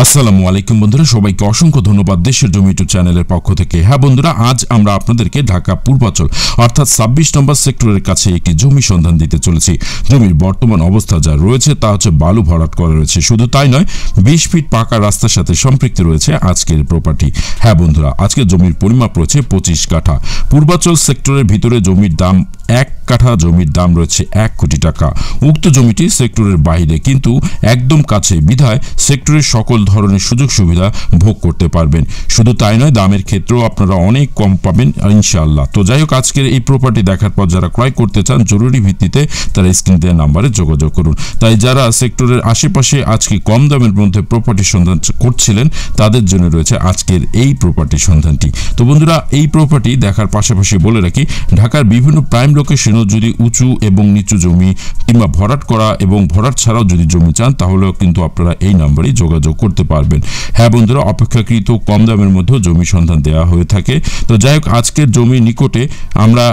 আসসালামু আলাইকুম বন্ধুরা, সবাইকে অসংখ্য ধন্যবাদ দেশের জমি ইউটিউব চ্যানেলের পক্ষ থেকে। হ্যাঁ বন্ধুরা, আজ আমরা আপনাদেরকে ঢাকা পূর্বাচল অর্থাৎ 26 নম্বর সেক্টরের কাছে একটি জমি সন্ধান দিতে চলেছি। জমির বর্তমান অবস্থা যা রয়েছে তা হচ্ছে বালু ভরাট করা রয়েছে। শুধু তাই নয়, 20 ফিট পাকা রাস্তার সাথে সম্পৃক্ত রয়েছে আজকের প্রপার্টি। হ্যাঁ বন্ধুরা, আজকের জমির পরিমাপ রয়েছে 25 কাঠা। পূর্বাচল সেক্টরের ভিতরে জমির দাম 1 কাঠা জমির দাম রয়েছে 1 কোটি টাকা। উক্ত জমিটি সেক্টরের বাইরে কিন্তু একদম কাছে বিধায় সেক্টরের সকল ধরনের সুযোগ সুবিধা ভোগ করতে পারবেন। শুধু তাই নয়, দামের ক্ষেত্রেও আপনারা অনেক কম পাবেন ইনশাআল্লাহ। তো যাই হোক, আজকের এই প্রপার্টি দেখার পর যারা ক্রয় করতে চান জরুরি ভিত্তিতে তারা স্ক্রিন দেওয়া নাম্বারে যোগাযোগ করুন। তাই যারা সেক্টরের আশেপাশে আজকে কম দামের মধ্যে প্রপার্টির সন্ধান করছিলেন তাদের জন্য রয়েছে আজকের এই প্রপার্টির সন্ধানটি। তো বন্ধুরা, এই প্রপার্টি দেখার পাশাপাশি বলে রাখি, ঢাকার বিভিন্ন প্রাইম লোকেশনেও যদি উঁচু এবং নিচু জমি কিংবা ভরাট করা এবং ভরাট ছাড়াও যদি জমি চান তাহলেও কিন্তু আপনারা এই নাম্বারেই যোগাযোগ করতে পারবেন। হ্যাঁ বন্ধুরা, অপেক্ষাকৃত কম দামের মধ্যেও জমি সন্ধান দেওয়া হয়ে থাকে। তো যাই হোক, আজকের জমির নিকটে আমরা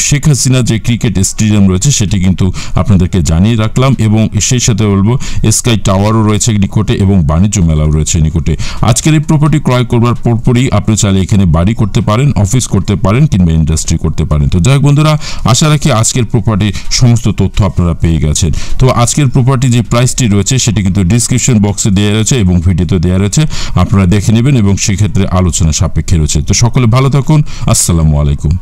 শেখ হাসিনা যে ক্রিকেট স্টেডিয়াম রয়েছে সেটি কিন্তু আপনাদেরকে জানিয়ে রাখলাম, এবং সেই সাথে বলবো স্কাই টাওয়ারও রয়েছে নিকটে এবং বাণিজ্য মেলাও রয়েছে নিকটে। আজকের এই প্রপার্টি ক্রয় করবার পরপরই আপনি চাইলে এখানে বাড়ি করতে পারেন, অফিস করতে পারেন কিংবা ইন্ডাস্ট্রি করতে পারেন। তো যাই হোক বন্ধুরা, আশা রাখি আজকের প্রপার্টির সমস্ত তথ্য আপনারা পেয়ে গেছেন। তো আজকের প্রপার্টি যে প্রাইসটি রয়েছে সেটি কিন্তু ডিসক্রিপশন বক্সে দেওয়া রয়েছে এবং ভিডিওতে দেওয়া রয়েছে, আপনারা দেখে নেবেন এবং সেক্ষেত্রে আলোচনা সাপেক্ষে রয়েছে। তো সকলে ভালো থাকুন, আসসালামু আলাইকুম।